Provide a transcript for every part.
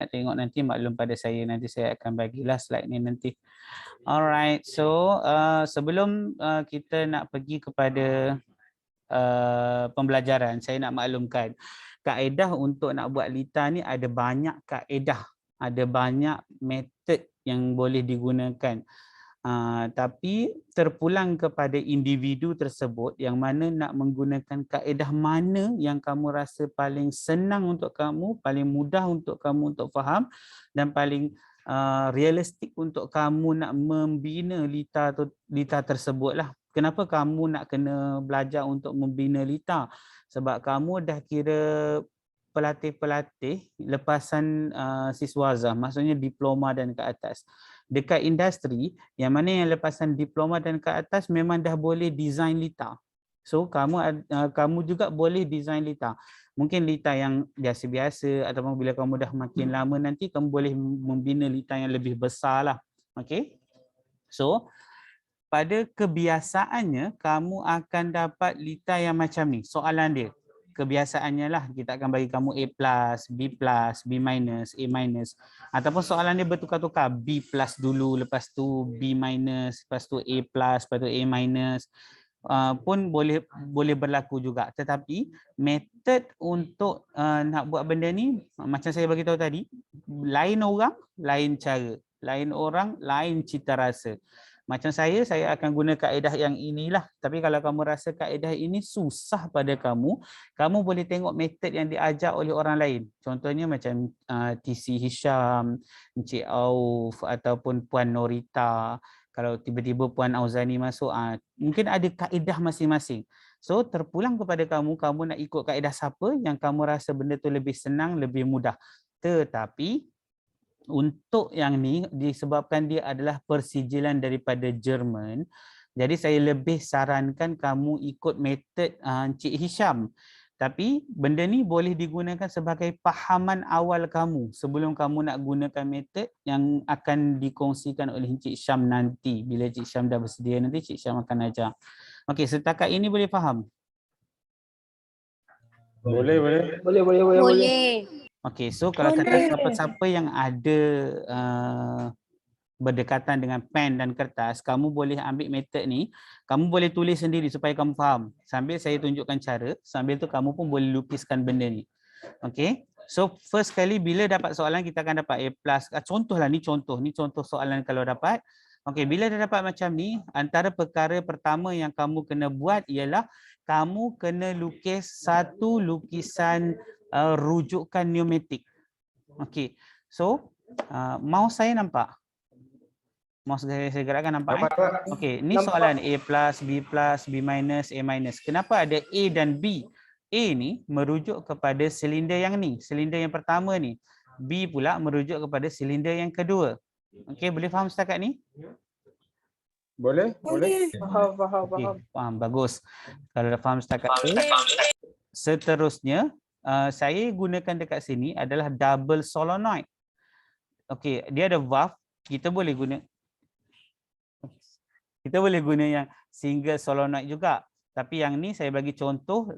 nak tengok nanti maklum pada saya, nanti saya akan bagilah slide ni nanti. Alright, so sebelum kita nak pergi kepada pembelajaran, saya nak maklumkan kaedah untuk nak buat lita ni ada banyak kaedah, ada banyak metod yang boleh digunakan. Tapi terpulang kepada individu tersebut yang mana nak menggunakan kaedah mana yang kamu rasa paling senang untuk kamu, paling mudah untuk kamu untuk faham dan paling realistik untuk kamu nak membina lita tersebut lah. Kenapa kamu nak kena belajar untuk membina lita? Sebab kamu dah kira pelatih-pelatih lepasan siswaza, maksudnya diploma dan ke atas. Dekat industri, yang mana yang lepasan diploma dan ke atas memang dah boleh design lita. So kamu juga boleh design lita. Mungkin lita yang biasa-biasa ataupun bila kamu dah makin lama nanti kamu boleh membina lita yang lebih besar lah. Okay? So pada kebiasaannya kamu akan dapat lita yang macam ni. Soalan dia, kebiasaannya lah kita akan bagi kamu A+, B+, B-, A-, ataupun soalan dia bertukar-tukar, B+ dulu, lepas tu B-, lepas tu A+, lepas tu A-, pun boleh berlaku juga. Tetapi metod untuk nak buat benda ni macam saya bagi tahu tadi, lain orang, lain cara, lain orang, lain cita rasa. Macam saya akan guna kaedah yang inilah. Tapi kalau kamu rasa kaedah ini susah pada kamu, kamu boleh tengok metod yang diajar oleh orang lain. Contohnya macam TC Hisham, Encik Auf ataupun Puan Norita. Kalau tiba-tiba Puan Auzani masuk, mungkin ada kaedah masing-masing. So terpulang kepada kamu, kamu nak ikut kaedah siapa yang kamu rasa benda tu lebih senang, lebih mudah. Tetapi untuk yang ni disebabkan dia adalah persijilan daripada Jerman, jadi saya lebih sarankan kamu ikut metod Encik Hisham. Tapi benda ni boleh digunakan sebagai pahaman awal kamu sebelum kamu nak gunakan metod yang akan dikongsikan oleh Encik Syam nanti. Bila Encik Syam dah bersedia nanti Encik Syam akan ajar. Okey, setakat ini boleh faham? Boleh. Okey, so kalau kata siapa-siapa yang ada berdekatan dengan pen dan kertas, kamu boleh ambil metod ni, kamu boleh tulis sendiri supaya kamu faham. Sambil saya tunjukkan cara, sambil tu kamu pun boleh lukiskan benda ni. Okey. So first kali bila dapat soalan kita akan dapat A+. Contohlah ni contoh soalan kalau dapat. Okey, bila dah dapat macam ni, antara perkara pertama yang kamu kena buat ialah kamu kena lukis satu lukisan rujukan pneumatik. Okey. So mouse saya nampak? Mouse saya gerakkan nampak? Okey, ni soalan A+, B+, B-, A-. Kenapa ada A dan B? A ni merujuk kepada silinder yang ni, silinder yang pertama ni. B pula merujuk kepada silinder yang kedua. Okey, boleh faham setakat ni? Boleh. Faham, bagus. Kalau dah faham setakat tu, seterusnya saya gunakan dekat sini adalah double solenoid. Okey, dia ada valve, kita boleh guna yang single solenoid juga. Tapi yang ni saya bagi contoh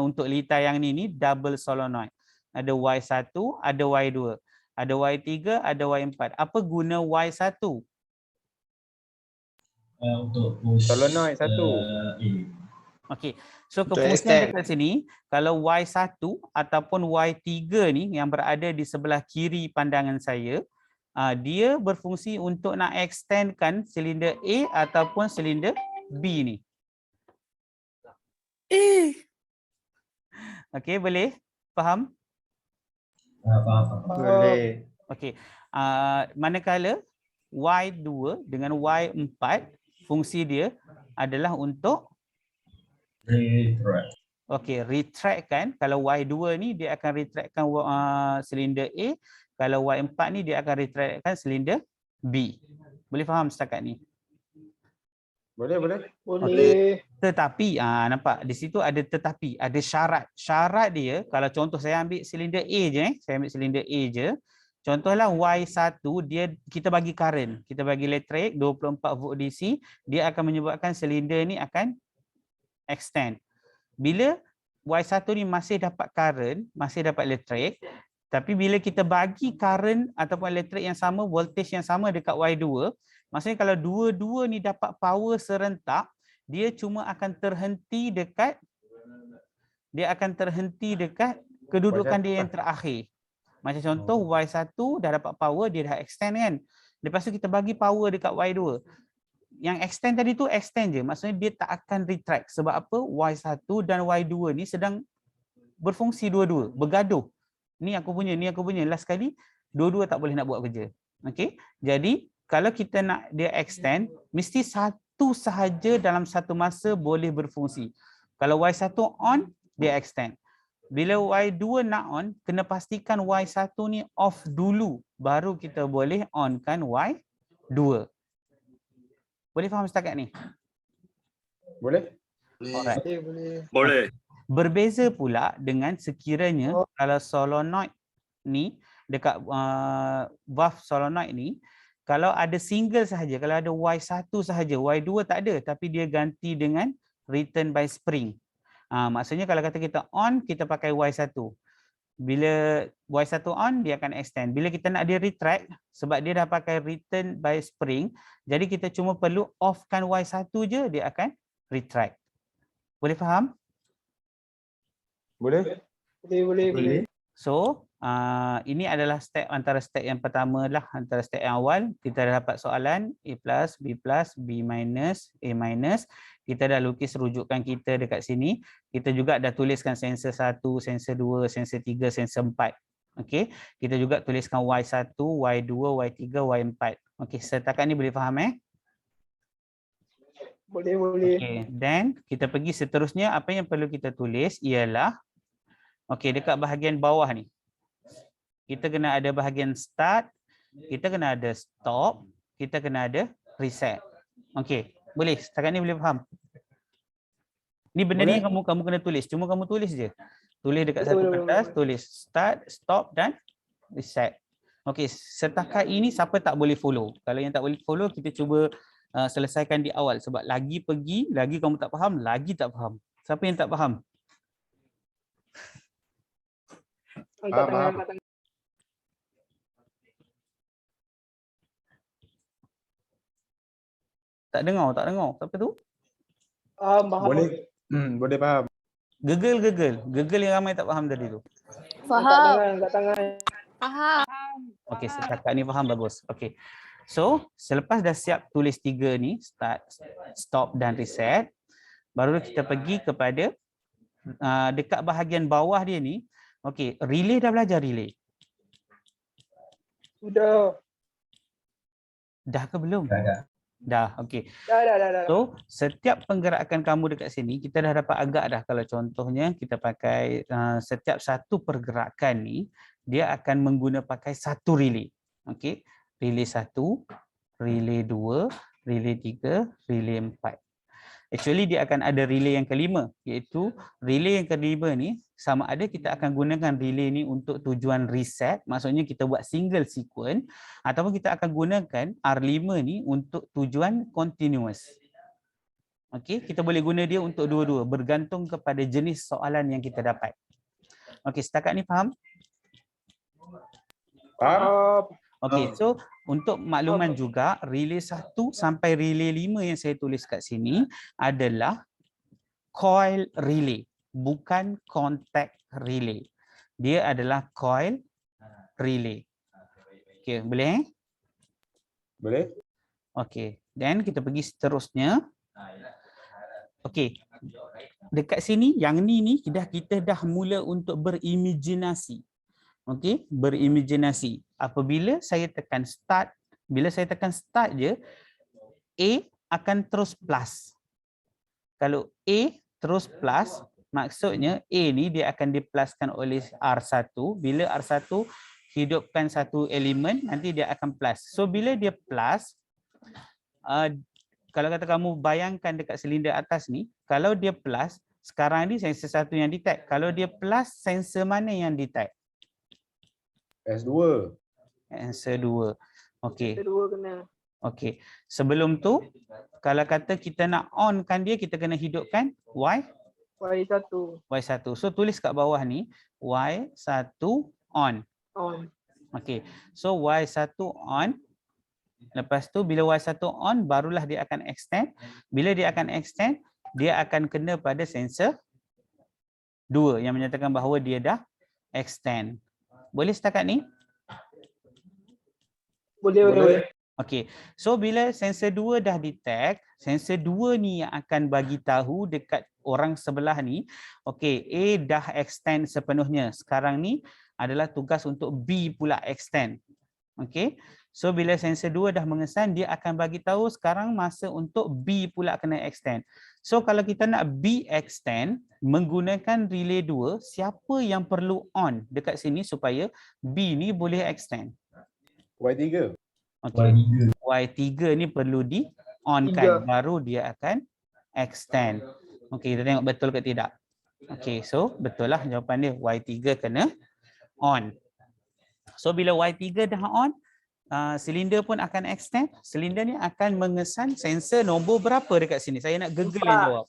untuk lita yang ni double solenoid. Ada Y1, ada Y2, ada Y3, ada Y4. Apa guna Y1? Untuk push solenoid satu. Okey. So kefungsian dekat sini, kalau Y1 ataupun Y3 ni yang berada di sebelah kiri pandangan saya, dia berfungsi untuk nak extendkan silinder A ataupun silinder B ni. Okey, boleh? Faham? Faham. Boleh. Okey. Manakala Y2 dengan Y4, fungsi dia adalah untuk Retract. okey, retract kan. Kalau Y2 ni dia akan retractkan silinder A, kalau Y4 ni dia akan retractkan silinder B. Boleh faham setakat ni? Boleh. Okay. Tetapi nampak di situ ada tetapi, ada syarat. Syarat dia kalau contoh saya ambil silinder A je, saya ambil silinder A je. Contohlah Y1 kita bagi current, kita bagi elektrik 24 volt DC, dia akan menyebabkan silinder ni akan extend. Bila Y1 ni masih dapat current, masih dapat elektrik, Tapi bila kita bagi current ataupun elektrik yang sama, voltage yang sama dekat Y2, maksudnya kalau dua-dua ni dapat power serentak, dia cuma akan terhenti dekat kedudukan dia yang terakhir. Macam contoh Y1 dah dapat power, dia dah extend kan. Lepas tu kita bagi power dekat Y2. Yang extend tadi tu extend je, maksudnya dia tak akan retract. Sebab apa? Y1 dan Y2 ni sedang berfungsi dua-dua, bergaduh. Ni aku punya, last kali dua-dua tak boleh nak buat kerja. Okey. Jadi kalau kita nak dia extend, mesti satu sahaja dalam satu masa boleh berfungsi. Kalau Y1 on, dia extend. Bila Y2 nak on, kena pastikan Y1 ni off dulu, baru kita boleh onkan Y2. Boleh faham setakat ni? Boleh? Alright. Boleh. Berbeza pula dengan sekiranya kalau solenoid ni dekat valve solenoid ni, kalau ada single sahaja, kalau ada Y1 sahaja, Y2 tak ada, tapi dia ganti dengan return by spring. Maksudnya kalau kata kita on, kita pakai Y1. Bila Y1 on, dia akan extend. Bila kita nak dia retract, sebab dia dah pakai return by spring, jadi kita cuma perlu off-kan Y1 je, dia akan retract. Boleh faham? Boleh? Boleh. So, ini adalah step antara step yang pertama lah, antara step yang awal. Kita dah dapat soalan A+, B+, B-, A-. Kita dah lukis rujukan kita dekat sini. Kita juga dah tuliskan sensor 1, sensor 2, sensor 3, sensor 4. Okey. Kita juga tuliskan Y1, Y2, Y3, Y4. Okey, setakat ni boleh faham Boleh. Okey, then kita pergi seterusnya. Apa yang perlu kita tulis ialah okey, dekat bahagian bawah ni. Kita kena ada bahagian start, kita kena ada stop, kita kena ada reset. Okey, boleh? Setakat ni boleh faham? Ni benda ni kamu kena tulis. Cuma kamu tulis je. Tulis dekat satu kertas, tulis start, stop dan reset. Okey, setakat ini siapa tak boleh follow? Kalau yang tak boleh follow, kita cuba selesaikan di awal. Sebab lagi pergi, lagi kamu tak faham, lagi tak faham. Siapa yang tak faham? Angkat tangan. Tak dengar. Siapa tu? Faham. Boleh. Boleh faham. Gegel yang ramai tak faham tadi tu. Angkat tangan. Faham. Okey, setakat ni faham, bagus. Okey. So, selepas dah siap tulis 3 ni, start, stop dan reset, baru kita pergi kepada dekat bahagian bawah dia ni. Okey, relay dah belajar relay. Sudah. Dah ke belum? Dah, okey. Dah. So, setiap penggerakan kamu dekat sini, kita dah dapat agak dah. Kalau contohnya kita pakai setiap satu pergerakan ni, dia akan pakai satu relay. Okey, relay 1, relay 2, relay 3, relay 4. Actually dia akan ada relay yang kelima, iaitu relay yang kelima ni sama ada kita akan gunakan relay ni untuk tujuan reset, maksudnya kita buat single sequence, ataupun kita akan gunakan R5 ni untuk tujuan continuous. Okey, kita boleh guna dia untuk dua-dua bergantung kepada jenis soalan yang kita dapat. Okey, setakat ni faham? Faham? Okey, so untuk makluman juga, relay 1 sampai relay 5 yang saya tulis kat sini adalah coil relay, bukan contact relay. Dia adalah coil relay. Okey, boleh? Boleh? Okey, then kita pergi seterusnya. Okey, dekat sini, yang ni kita dah mula untuk berimajinasi. Okey, berimajinasi. Apabila saya tekan start, bila saya tekan start je, A akan terus plus. Kalau A terus plus, maksudnya A ni dia akan dipluskan oleh R1. Bila R1 hidupkan satu elemen, nanti dia akan plus. So bila dia plus, kalau kata kamu bayangkan dekat silinder atas ni, kalau dia plus, sekarang ni sensor 1 yang detect. Kalau dia plus, sensor mana yang detect? S2. Sensor 2. Okey. Kedua kena. Okey. Sebelum tu, kalau kata kita nak on-kan dia, kita kena hidupkan Y1. Y1. So tulis kat bawah ni, Y1 on. On. Okey. So Y1 on. Lepas tu bila Y1 on barulah dia akan extend. Bila dia akan extend, dia akan kena pada sensor 2 yang menyatakan bahawa dia dah extend. Boleh setakat ni? Boleh. Okey. So bila sensor 2 dah detect, sensor 2 ni yang akan bagi tahu dekat orang sebelah ni, okey, A dah extend sepenuhnya. Sekarang ni adalah tugas untuk B pula extend. Okey. So bila sensor 2 dah mengesan, dia akan bagi tahu sekarang masa untuk B pula kena extend. So kalau kita nak B extend menggunakan relay 2, siapa yang perlu on dekat sini supaya B ni boleh extend? Y3. Okey. Y3. Y3 ni perlu di on kan, baru dia akan extend. Okey, kita tengok betul ke tidak. Okey, so betul lah jawapan dia, Y3 kena on. So bila Y3 dah on, silinder pun akan extend. Silinder ni akan mengesan sensor nombor berapa dekat sini? Saya nak Google yang jawab.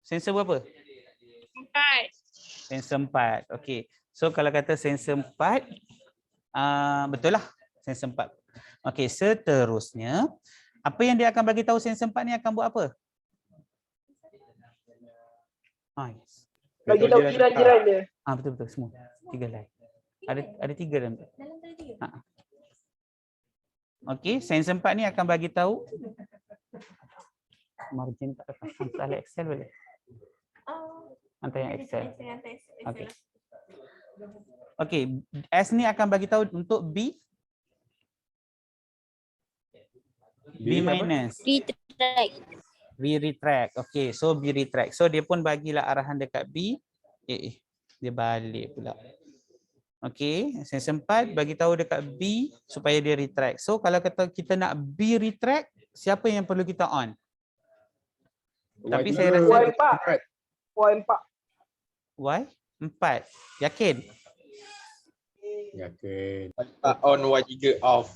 Sensor berapa? 4. Sensor 4. Okey. So kalau kata sensor 4, betul lah sensor 4. Okey, seterusnya apa yang dia akan bagi tahu sensor 4 ni akan buat apa? Yes. Bagi tahu jiran-jiran dia. Betul semua. 3 line. Ada 3 dalam tu. Okey, sensor 4 ni akan bagi tahu margin tak dapat. Hantar Excel boleh? Hantar yang Excel. Okey. Okey, S ni akan bagi tahu untuk B. B minus. B retract. Okey, so B retract. So dia pun bagilah arahan dekat B. Dia balik pula. Okey, sensor 4 bagi tahu dekat B supaya dia retract. So kalau kata kita nak B retract, siapa yang perlu kita on? Tapi saya rasa Y4. Y4. Yakin? Yakin. On Y3 off.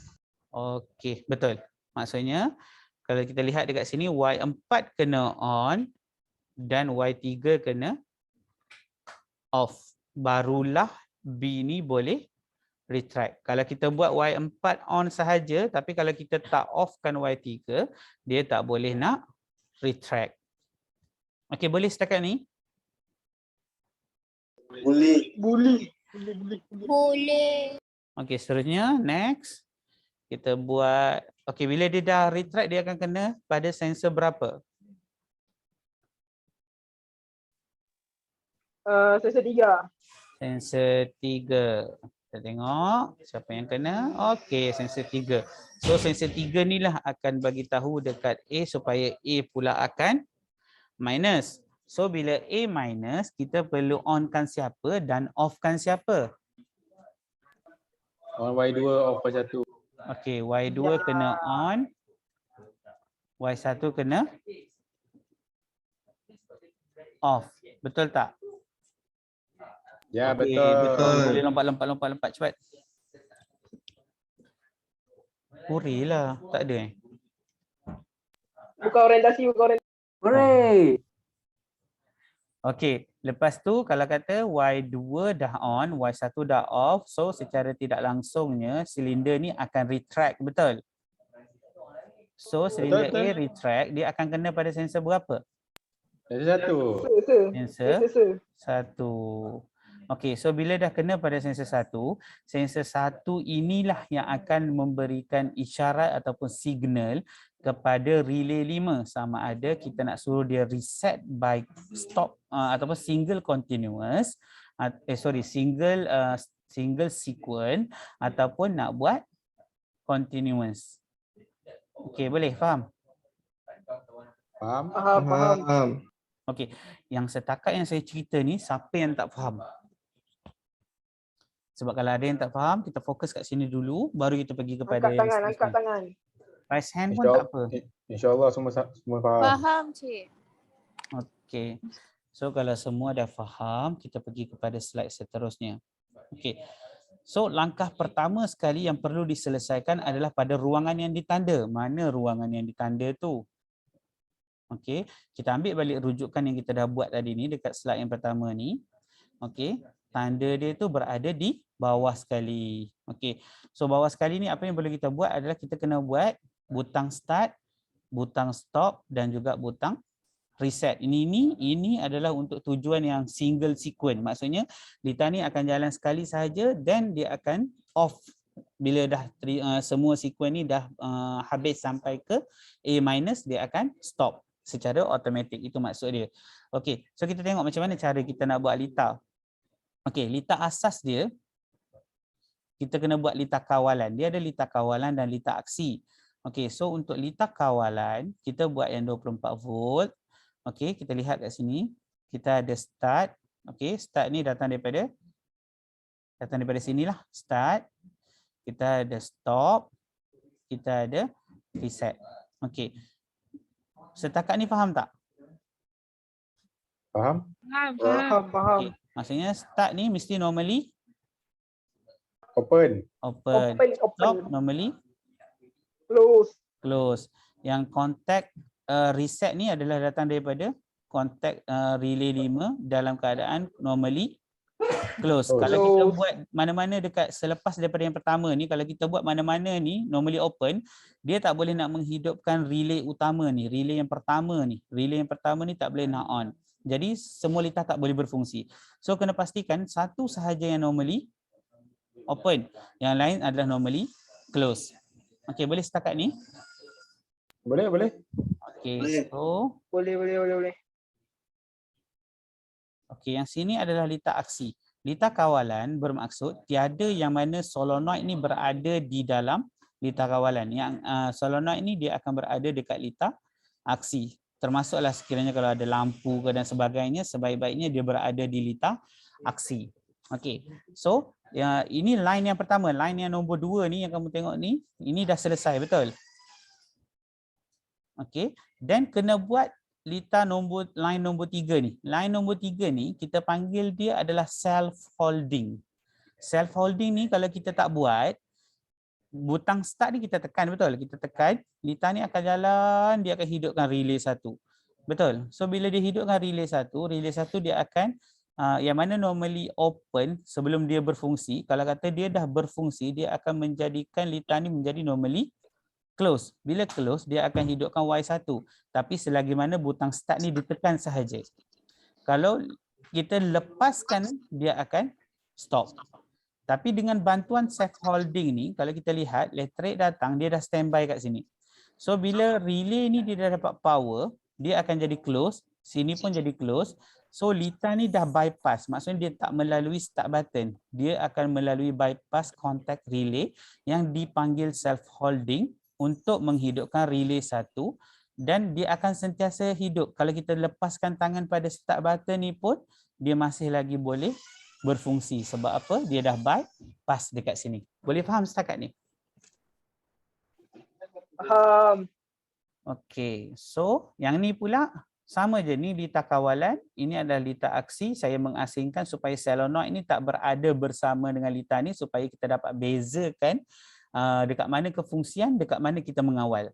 Okey, betul. Maksudnya kalau kita lihat dekat sini Y4 kena on dan Y3 kena off. Barulah B ni boleh retract. Kalau kita buat Y4 on sahaja, tapi kalau kita tak offkan Y3, dia tak boleh nak retract. Okey, boleh setakat ni? Boleh. Okey, seterusnya next. Kita buat, okey, bila dia dah retract, dia akan kena pada sensor berapa? Sensor 3. Sensor 3. Kita tengok siapa yang kena. Okey, sensor 3. So sensor 3 ni lah akan bagi tahu dekat A supaya A pula akan minus. So bila A minus, kita perlu onkan siapa dan offkan siapa? On Y2 off Y1. Okey, Y2 kena on. Y1 kena off. Betul tak? Ya, Okey, betul. betul. Boleh lompat cepat. Hurry lah, tak ada Bukan orientasi. Hooray! Okey, lepas tu kalau kata Y2 dah on, Y1 dah off, so secara tidak langsungnya silinder ni akan retract, betul? So silinder Betul. A retract, dia akan kena pada sensor berapa? Sensor 1. Sensor 1. Okey, so bila dah kena pada sensor 1, sensor 1 inilah yang akan memberikan isyarat ataupun signal kepada relay 5 sama ada kita nak suruh dia reset by stop ataupun single continuous single sequence ataupun nak buat continuous. Okey, boleh faham? Faham. Okey, yang setakat yang saya cerita ni siapa yang tak faham? Sebab kalau ada yang tak faham, kita fokus kat sini dulu baru kita pergi kepada Angkat tangan. Raise hand pun tak apa. InsyaAllah semua faham. Faham, cik. Okey. So kalau semua dah faham, kita pergi kepada slide seterusnya. Okey. So langkah pertama sekali yang perlu diselesaikan adalah pada ruangan yang ditanda. Mana ruangan yang ditanda tu? Okey, kita ambil balik rujukan yang kita dah buat tadi ni dekat slide yang pertama ni. Okey, tanda dia tu berada di bawah sekali. Okey. So bawah sekali ni apa yang boleh kita buat adalah kita kena buat butang start, butang stop dan juga butang reset. Ini adalah untuk tujuan yang single sequence. Maksudnya lita ni akan jalan sekali sahaja dan dia akan off bila dah semua sequence ni dah habis sampai ke A- dia akan stop secara automatik. Itu maksud dia. Okey, so kita tengok macam mana cara kita nak buat lita. Okey, lita asas dia kita kena buat lita kawalan. Dia ada lita kawalan dan lita aksi. Okey, so untuk lita kawalan kita buat yang 24 volt. Okey, kita lihat kat sini. Kita ada start. Okey, start ni datang daripada sinilah, start. Kita ada stop. Kita ada reset. Okey. Setakat ni faham tak? Faham? Faham. Okey. Maksudnya start ni mesti normally Open. open. Stop normally close. Yang contact reset ni adalah datang daripada contact relay 5 dalam keadaan normally close. Kalau kita buat mana-mana dekat selepas daripada yang pertama ni, kalau kita buat mana-mana ni normally open, dia tak boleh nak menghidupkan relay utama ni, relay yang pertama ni. Relay yang pertama ni tak boleh nak on. Jadi semua lita tak boleh berfungsi. So kena pastikan satu sahaja yang normally open, yang lain adalah normally close. Okey, boleh setakat ni? Boleh. Okey, so Boleh. okey, yang sini adalah lita aksi. Lita kawalan bermaksud tiada yang mana solenoid ni berada di dalam lita kawalan. Yang solenoid ni dia akan berada dekat lita aksi. Termasuklah sekiranya kalau ada lampu ke dan sebagainya, sebaik-baiknya dia berada di lita aksi. Okey, so ya, ini line yang pertama, line yang nombor 2 ni yang kamu tengok ni, ini dah selesai, betul? Okey, dan kena buat lita line nombor 3 ni. Line nombor 3 ni kita panggil dia adalah self holding. Self holding ni kalau kita tak buat, butang start ni kita tekan, betul? Kita tekan, lita ni akan jalan, dia akan hidupkan relay 1. Betul? So bila dia hidupkan relay 1 dia akan yang mana normally open sebelum dia berfungsi. Kalau kata dia dah berfungsi, dia akan menjadikan lita ni menjadi normally close. Bila close, dia akan hidupkan Y1. Tapi selagi mana butang start ni ditekan sahaja. Kalau kita lepaskan, dia akan stop. Tapi dengan bantuan self holding ni, kalau kita lihat, elektrik datang, dia dah standby kat sini. So bila relay ni dia dah dapat power, dia akan jadi close. Sini pun jadi close. So lita ni dah bypass, maksudnya dia tak melalui start button. Dia akan melalui bypass contact relay yang dipanggil self holding untuk menghidupkan relay 1 dan dia akan sentiasa hidup. Kalau kita lepaskan tangan pada start button ni pun dia masih lagi boleh berfungsi. Sebab apa? Dia dah bypass dekat sini. Boleh faham setakat ni? Faham. Okey, so yang ni pula sama je, ni lita kawalan, ini adalah lita aksi. Saya mengasingkan supaya solenoid ni tak berada bersama dengan lita ni supaya kita dapat bezakan dekat mana kefungsian, dekat mana kita mengawal.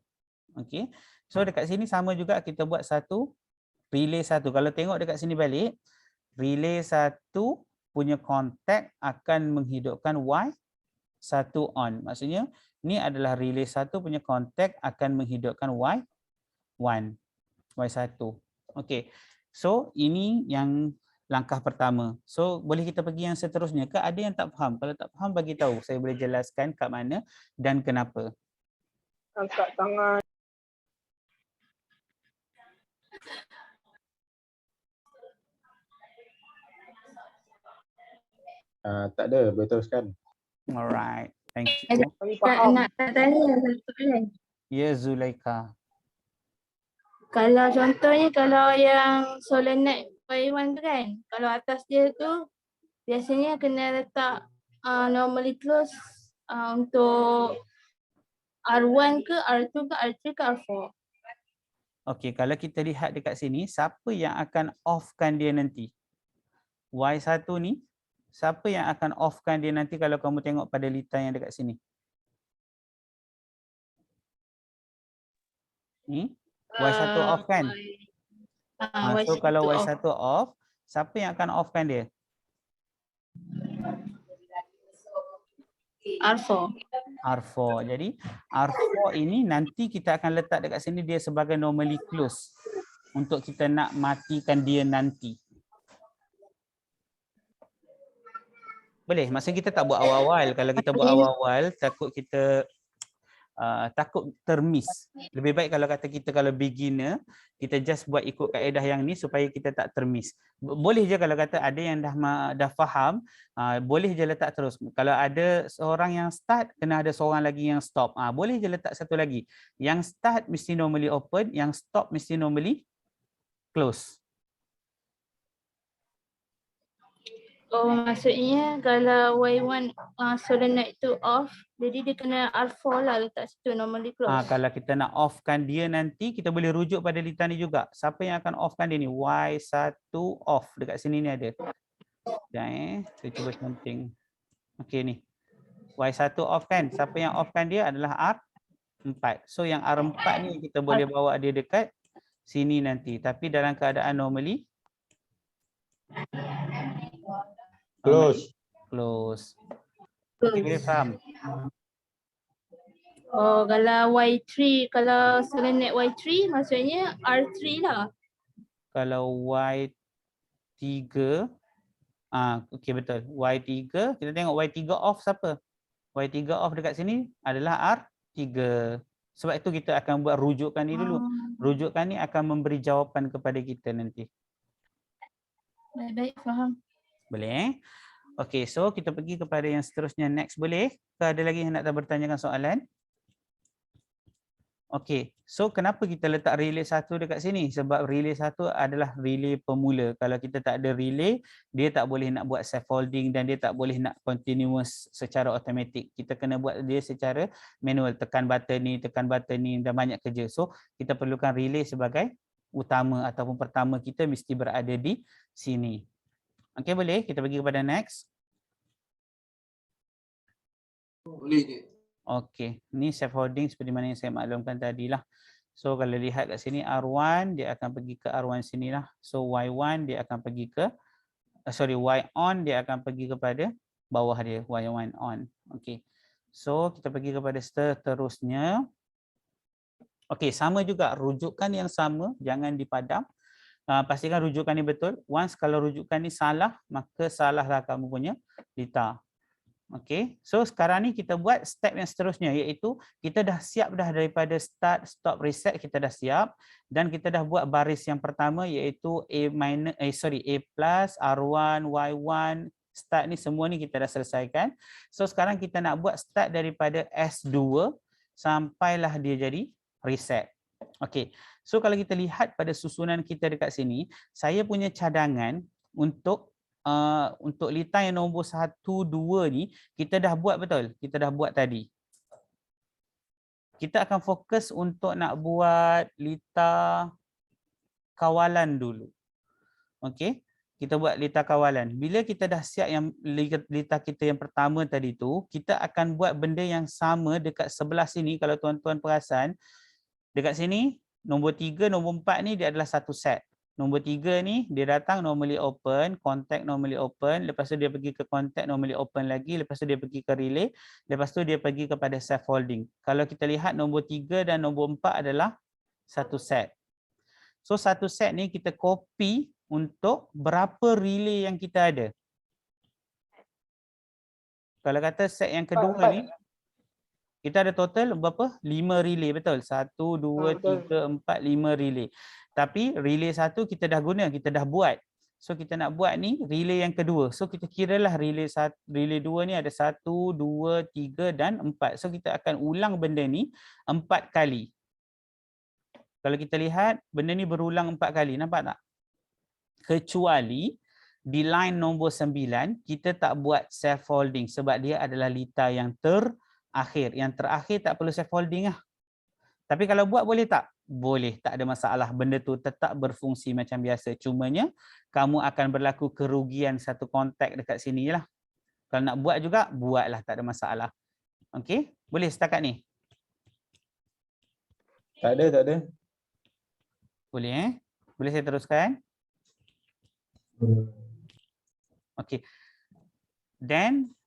Okey. So dekat sini sama juga kita buat satu relay 1. Kalau tengok dekat sini balik, relay 1 punya kontak akan menghidupkan Y1 on. Maksudnya ni adalah relay 1 punya kontak akan menghidupkan Y1. Y1. Okey. So ini yang langkah pertama. So boleh kita pergi yang seterusnya ke? Ada yang tak faham? Kalau tak faham bagi tahu, saya boleh jelaskan kat mana dan kenapa. Angkat tangan. Tak ada, boleh teruskan. Alright. Thank you. Kami faham. Nak tanya satu soalan. Ya Zulaika. Kalau contohnya kalau yang solenoid Y1 tu kan, kalau atas dia tu biasanya kena letak normally close untuk R1 ke, R2 ke, R3 ke, R4. Okey, kalau kita lihat dekat sini, siapa yang akan off-kan dia nanti? Y1 ni, siapa yang akan off-kan dia nanti kalau kamu tengok pada lita yang dekat sini? Ni, Y1 off kan? So kalau Y1 off, siapa yang akan off-kan dia? R4. R4. Jadi R4 ini nanti kita akan letak dekat sini dia sebagai normally close untuk kita nak matikan dia nanti. Boleh? Maksudnya kita tak buat awal-awal. Kalau kita buat awal-awal takut kita takut termiss. Lebih baik kalau kata kita kalau beginner, kita just buat ikut kaedah yang ni supaya kita tak termiss. Boleh je kalau kata ada yang dah faham, boleh je letak terus. Kalau ada seorang yang start, kena ada seorang lagi yang stop. Boleh je letak satu lagi. Yang start mesti normally open, yang stop mesti normally close. Oh, maksudnya kalau Y1 solenoid tu off, jadi dia kena R4 lah letak situ normally close. Kalau kita nak offkan dia nanti, kita boleh rujuk pada litar ni juga. Siapa yang akan offkan dia ni? Y1 off. Dekat sini ni ada. Sekejap saya cuba counting. Okey ni. Y1 off kan? Siapa yang offkan dia adalah R4. So yang R4 ni kita boleh bawa dia dekat sini nanti. Tapi dalam keadaan normally Close. Close. Okay, boleh faham? Oh, kalau Y3, kalau solenoid Y3 maksudnya R3 lah. Kalau Y3, okey betul. Y3, kita tengok Y3 off siapa? Y3 off dekat sini adalah R3. Sebab itu kita akan buat rujukan ni dulu. Rujukan ni akan memberi jawapan kepada kita nanti. Baik-baik, faham. Boleh? Okey, so kita pergi kepada yang seterusnya. Next boleh? Ke ada lagi yang nak bertanyakan soalan? Okey, so kenapa kita letak relay 1 dekat sini? Sebab relay 1 adalah relay pemula. Kalau kita tak ada relay, dia tak boleh nak buat scaffolding dan dia tak boleh nak continuous secara automatik. Kita kena buat dia secara manual. Tekan button ni dan banyak kerja. So, kita perlukan relay sebagai utama ataupun pertama kita mesti berada di sini. Okey, boleh? Kita pergi kepada next. Boleh je. Okey, ni scaffolding seperti mana yang saya maklumkan tadi lah. So kalau lihat kat sini R1 dia akan pergi ke R1 sinilah. So Y1 dia akan pergi ke Y on dia akan pergi kepada bawah dia, Y1 on. Okey. So kita pergi kepada seterusnya. Okey, sama juga rujukan yang sama, jangan dipadam. Pastikan rujukan ni betul. Once kalau rujukan ni salah, maka salahlah kamu punya litar. Okey, so sekarang ni kita buat step yang seterusnya, iaitu kita dah siap dah daripada start, stop, reset kita dah siap dan kita dah buat baris yang pertama iaitu A plus, R1, Y1, start ni semua ni kita dah selesaikan. So sekarang kita nak buat start daripada S2 sampailah dia jadi reset. Okey, so kalau kita lihat pada susunan kita dekat sini, saya punya cadangan untuk litar yang nombor 1, 2 ni kita dah buat betul. Kita dah buat tadi. Kita akan fokus untuk nak buat litar kawalan dulu. Okey, kita buat litar kawalan. Bila kita dah siap yang litar kita yang pertama tadi tu, kita akan buat benda yang sama dekat sebelah sini. Kalau tuan-tuan perasan, dekat sini nombor 3, nombor 4 ni dia adalah satu set. Nombor 3 ni dia datang normally open, contact normally open, lepas tu dia pergi ke contact normally open lagi, lepas tu dia pergi ke relay, lepas tu dia pergi kepada scaffolding. Kalau kita lihat nombor 3 dan nombor 4 adalah satu set. So satu set ni kita copy untuk berapa relay yang kita ada. Kalau kata set yang kedua ni, kita ada total berapa? 5 relay, betul? 1, 2, 3, 4, 5 relay. Tapi relay 1 kita dah guna, kita dah buat. So kita nak buat ni relay yang kedua. So kita kiralah relay 2 ni ada 1, 2, 3 dan 4. So kita akan ulang benda ni 4 kali. Kalau kita lihat benda ni berulang 4 kali, nampak tak? Kecuali di line nombor 9 kita tak buat scaffolding sebab dia adalah litar yang terakhir. Yang terakhir tak perlu scaffolding lah. Tapi kalau buat boleh tak? Boleh, tak ada masalah. Benda tu tetap berfungsi macam biasa. Cumanya kamu akan berlaku kerugian satu kontak dekat sini lah. Kalau nak buat juga, buatlah, tak ada masalah. Okey, boleh setakat ni? Tak ada. Boleh Boleh saya teruskan? Okey. Then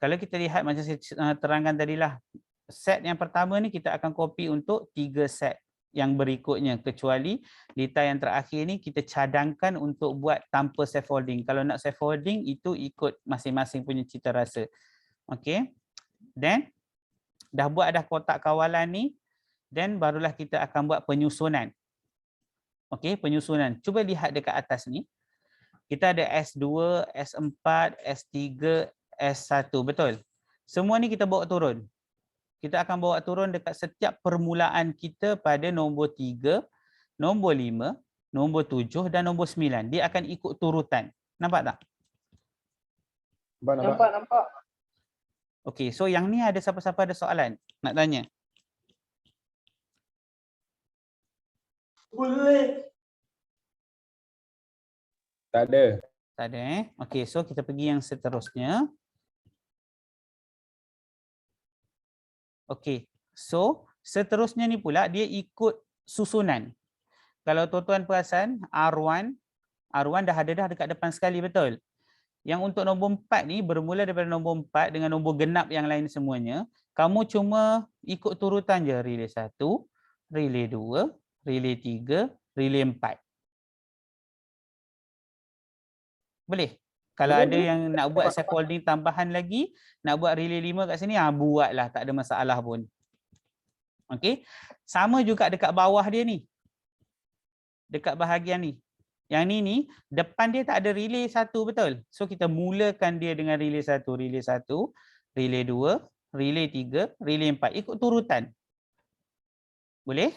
Kalau kita lihat macam saya terangkan tadilah, set yang pertama ni kita akan copy untuk 3 set yang berikutnya, kecuali lita yang terakhir ni kita cadangkan untuk buat tanpa scaffolding. Kalau nak scaffolding itu ikut masing-masing punya cita rasa. Okey. Then dah buat dah kotak kawalan ni, then barulah kita akan buat penyusunan. Okey, penyusunan. Cuba lihat dekat atas ni. Kita ada S2, S4, S3, S1, betul? Semua ni kita bawa turun. Kita akan bawa turun dekat setiap permulaan kita pada nombor 3, nombor 5, nombor 7 dan nombor 9. Dia akan ikut turutan. Nampak tak? Nampak. Okey, so yang ni ada siapa-siapa ada soalan? Nak tanya? Tak ada. Tak ada Okey, so kita pergi yang seterusnya. Okey, so seterusnya ni pula dia ikut susunan. Kalau tuan-tuan perasan R1 dah ada dah dekat depan sekali, betul? Yang untuk nombor 4 ni bermula daripada nombor 4 dengan nombor genap yang lain semuanya. Kamu cuma ikut turutan je, relay 1, relay 2, relay 3, relay 4. Boleh? Kalau ada yang nak buat scaffolding tambahan lagi, nak buat relay 5 kat sini, buatlah, tak ada masalah pun. Okey. Sama juga dekat bawah dia ni. Dekat bahagian ni. Yang ni depan dia tak ada relay 1, betul? So kita mulakan dia dengan relay 1, relay 1, relay 2, relay 3, relay 4. Ikut turutan. Boleh?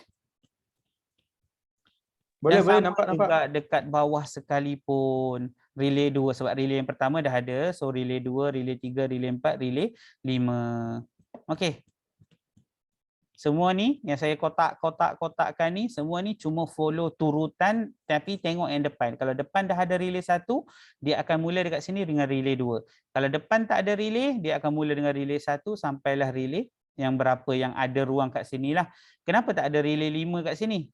Boleh, Dan nampak. juga dekat bawah sekalipun. Relay 2 sebab relay yang pertama dah ada. So relay 2, relay 3, relay 4, relay 5. Okey. Semua ni yang saya kotak-kotakkan ni, semua ni cuma follow turutan tapi tengok yang depan. Kalau depan dah ada relay 1, dia akan mula dekat sini dengan relay 2. Kalau depan tak ada relay, dia akan mula dengan relay 1 sampailah relay yang berapa yang ada ruang kat sinilah. Kenapa tak ada relay 5 kat sini?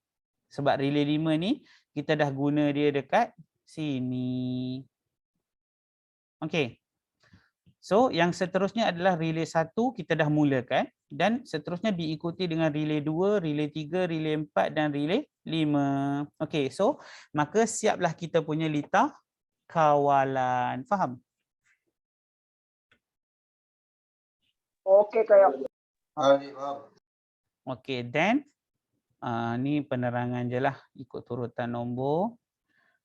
Sebab relay 5 ni kita dah guna dia dekat sini. Okey. So yang seterusnya adalah relay 1 kita dah mulakan dan seterusnya diikuti dengan relay 2, relay 3, relay 4 dan relay 5. Okey, so maka siaplah kita punya lita kawalan. Faham? Okey kayak. Faham. Okey, then ni penerangan je lah ikut turutan nombor.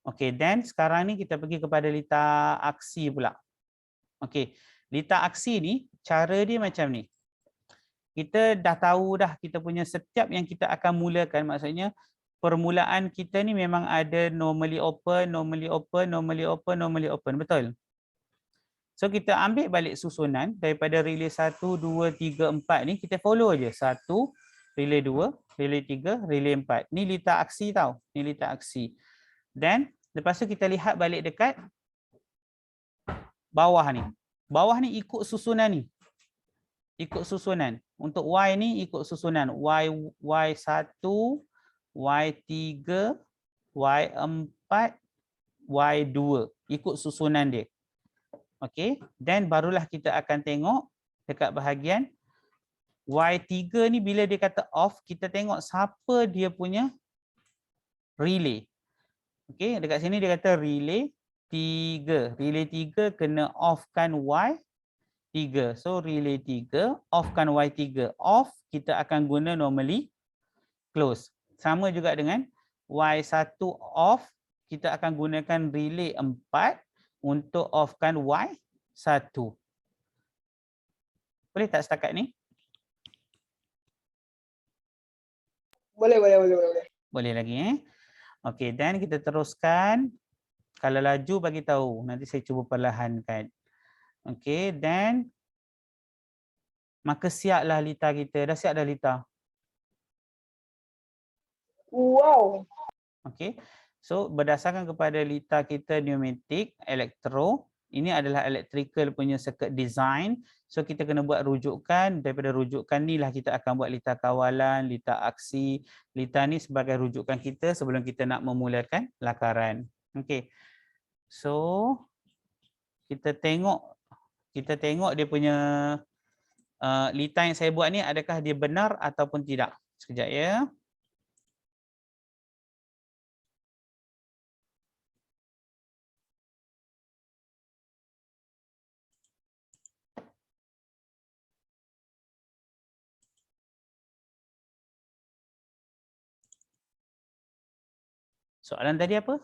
Okey, then sekarang ni kita pergi kepada lita aksi pula. Okey, lita aksi ni cara dia macam ni. Kita dah tahu dah kita punya setiap yang kita akan mulakan, maksudnya permulaan kita ni memang ada normally open, normally open, normally open, normally open, betul? So kita ambil balik susunan daripada relay 1, 2, 3, 4 ni, kita follow je. 1, relay 2, relay 3, relay 4. Ni lita aksi tau. Ni lita aksi. Then lepas tu kita lihat balik dekat bawah ni. Bawah ni ikut susunan ni. Ikut susunan. Untuk Y ni ikut susunan. Y1, Y3, Y4, Y2. Ikut susunan dia. Okey. Dan barulah kita akan tengok dekat bahagian Y3 ni bila dia kata off, kita tengok siapa dia punya relay. Okey, dekat sini dia kata relay 3. Relay 3 kena offkan Y3. So relay 3 offkan Y3. Off kita akan guna normally close. Sama juga dengan Y1 off, kita akan gunakan relay 4 untuk offkan Y1. Boleh tak setakat ni? Boleh. Boleh lagi Okey, dan kita teruskan. Kalau laju bagi tahu, nanti saya cuba perlahankan. Okey, dan maka siaplah lita kita. Dah siap dah lita? Wow. Okey. So berdasarkan kepada lita kita pneumatik, elektro, ini adalah electrical punya circuit design. So kita kena buat rujukan, daripada rujukan ni lah kita akan buat lita kawalan, lita aksi. Lita ni sebagai rujukan kita sebelum kita nak memulakan lakaran. Okey. So kita tengok kita tengok dia punya lita yang saya buat ni adakah dia benar ataupun tidak. Sekejap ya. Soalan tadi apa?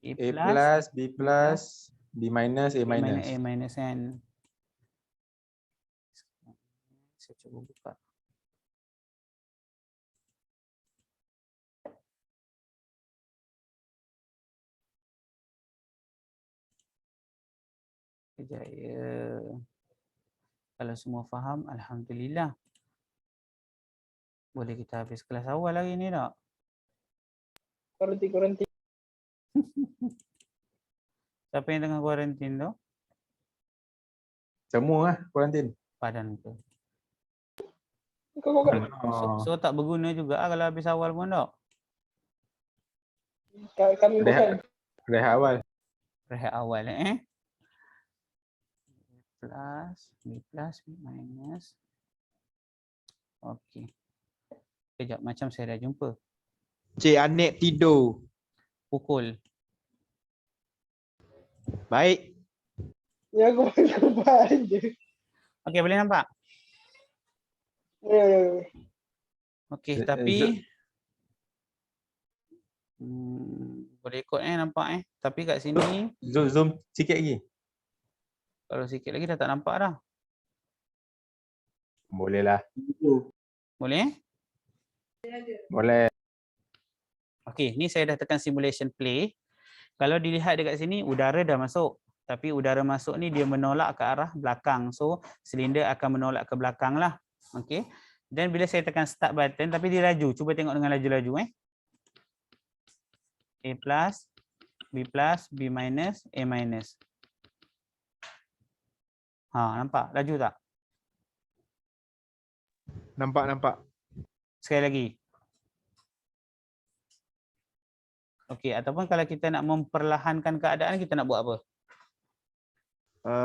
A plus, B plus, B minus, A minus. A minus kan. Saya cuba buka. Sekejap ya. Kalau semua faham, alhamdulillah. Boleh kita habis kelas awal lagi ni tak? Kuarantin. Siapa yang tengah kuarantin tu? Semua lah kuarantin. Padan tu. Kau kan? So tak berguna juga kalau habis awal pun tak? Kami bukan. Rehat awal. Rehat awal B plus, B minus. Okey. Kejap, macam saya dah jumpa. Cik Anik tidur. Pukul. Baik. Ya aku buat je. Okey, boleh nampak? Boleh. Okey, tapi boleh ikut nampak Tapi kat sini Zoom sikit lagi. kalau sikit lagi dah tak nampak dah. Boleh lah. Boleh? Boleh. Okey, ni saya dah tekan simulation play. Kalau dilihat dekat sini udara dah masuk. Tapi udara masuk ni dia menolak ke arah belakang. So silinder akan menolak ke belakang lah. Okey. Dan bila saya tekan start button tapi dia laju. Cuba tengok dengan laju-laju A plus, B minus, A minus. Nampak? Laju tak? Nampak. Sekali lagi. Okey, ataupun kalau kita nak memperlahankan keadaan, kita nak buat apa?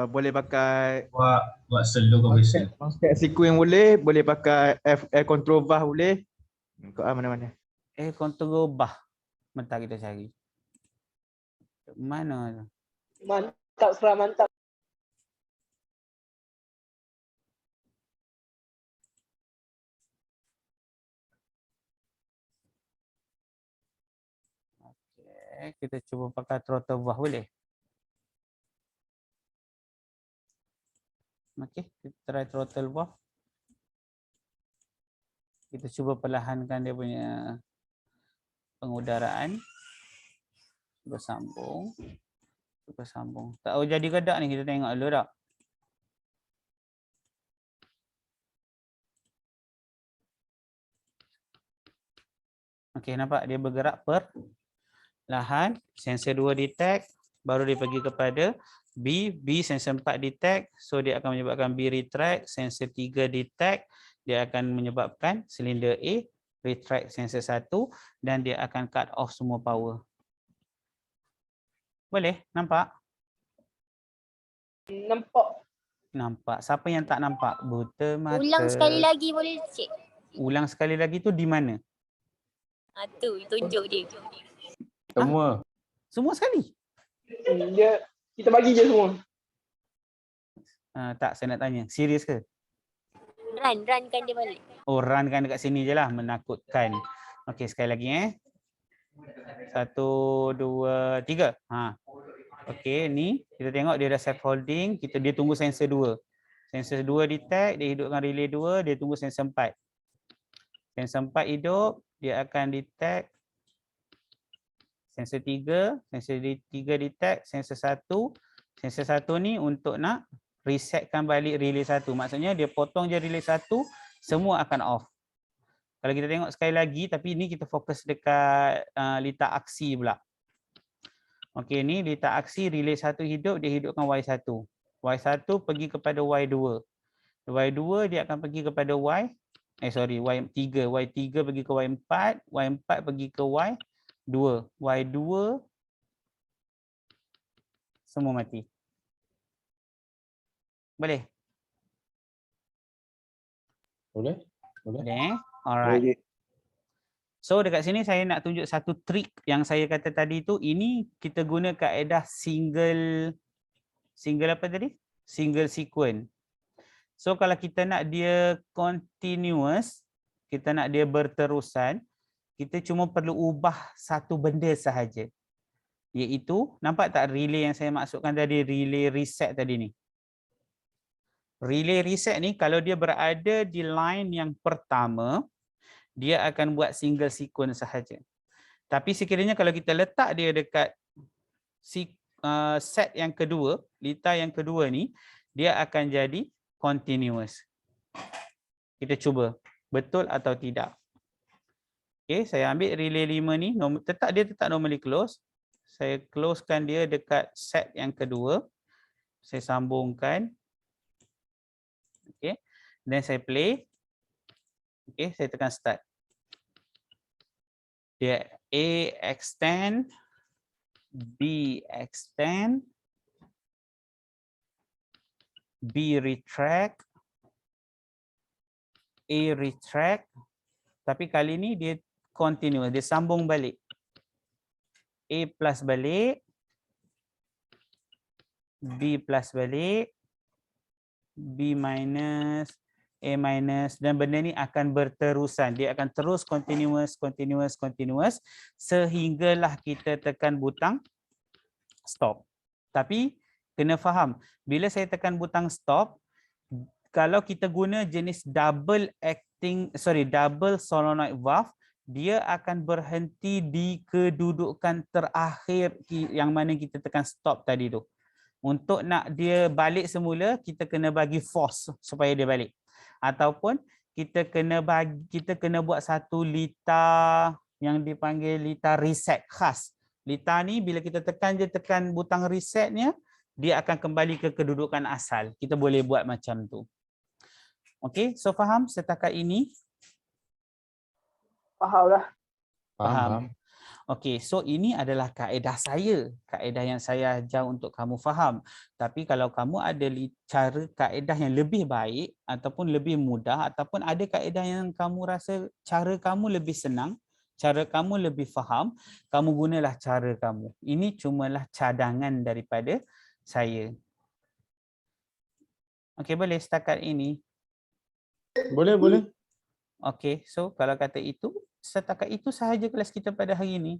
Boleh pakai Buat slow conversion. mousepad sequence boleh pakai air control valve boleh. Kau mana-mana. Control bah. Bentar kita cari. Mana tu? Mantap, serah mantap. Okey, kita cuba pakai throttle valve boleh? Okey, kita try throttle valve. Kita cuba perlahankan dia punya pengudaraan. Cuba sambung. Tak tahu jadi ke tak ni, kita tengok dulu tak? Okey, nampak dia bergerak perlahan. Sensor 2 detect, baru dia pergi kepada B sensor 4 detect, so dia akan menyebabkan B retract, sensor 3 detect, dia akan menyebabkan silinder A retract sensor 1 dan dia akan cut off semua power. Boleh? Nampak? Nampak. Siapa yang tak nampak? Buta mata. Ulang sekali lagi boleh cik? Ulang sekali lagi tu di mana? Tu tunjuk dia. Semua. Semua sekali? Kita bagi je semua. Tak, saya nak tanya. Serius ke? Runkan dia balik. Oh, runkan dekat sini je lah. Menakutkan. Okey, sekali lagi 1, 2, 3. Okey, ni kita tengok dia dah self holding. Dia tunggu sensor 2. Sensor 2 detect, dia hidupkan relay 2, dia tunggu sensor 4. Sensor 4 hidup, dia akan detect sensor 3, sensor 3 detect, sensor 1. Sensor 1 ni untuk nak resetkan balik relay 1. Maksudnya dia potong je relay 1, semua akan off. Kalau kita tengok sekali lagi, tapi ni kita fokus dekat litar aksi pula. Okey, ni litar aksi relay 1 hidup, dia hidupkan Y1. Y1 pergi kepada Y2. Y2 dia akan pergi kepada Y3. Y3 pergi ke Y4, Y4 pergi ke Y2. Y2 semua mati. Boleh? Boleh? Boleh? Boleh. Alright. So dekat sini saya nak tunjuk satu trik yang saya kata tadi tu, ini kita guna kaedah single apa tadi? Single sequence. So kalau kita nak dia continuous, kita nak dia berterusan, kita cuma perlu ubah satu benda sahaja. Iaitu, nampak tak relay yang saya maksudkan tadi, relay reset tadi ni. Relay reset ni kalau dia berada di line yang pertama, dia akan buat single sequence sahaja. Tapi sekiranya kalau kita letak dia dekat set yang kedua, litar yang kedua ni, dia akan jadi continuous. Kita cuba, betul atau tidak. Okay, saya ambil relay 5 ni, dia tetap normally close. Saya closekan dia dekat set yang kedua. Saya sambungkan. Okay, then saya play. Okay, saya tekan start. Dia A extend, B extend, B retract, A retract. Tapi kali ni dia continuous, dia sambung balik. A plus balik, B plus balik, B minus, A minus, dan benda ni akan berterusan. Dia akan terus continuous sehinggalah kita tekan butang stop. Tapi kena faham, bila saya tekan butang stop, kalau kita guna jenis double solenoid valve, dia akan berhenti di kedudukan terakhir yang mana kita tekan stop tadi tu. Untuk nak dia balik semula, kita kena bagi force supaya dia balik. Ataupun kita kena buat satu litar yang dipanggil litar reset khas. Litar ni bila kita tekan butang resetnya, dia akan kembali ke kedudukan asal. Kita boleh buat macam tu. Okey, so faham setakat ini? Faham lah. Faham. Okey, so ini adalah kaedah saya. Kaedah yang saya ajar untuk kamu faham. Tapi kalau kamu ada kaedah yang lebih baik ataupun lebih mudah ataupun ada kaedah yang kamu rasa cara kamu lebih senang, cara kamu lebih faham, kamu gunalah cara kamu. Ini cumalah cadangan daripada saya. Okey, boleh setakat ini? Boleh, boleh. Okey, so kalau kata itu, setakat itu sahaja kelas kita pada hari ini.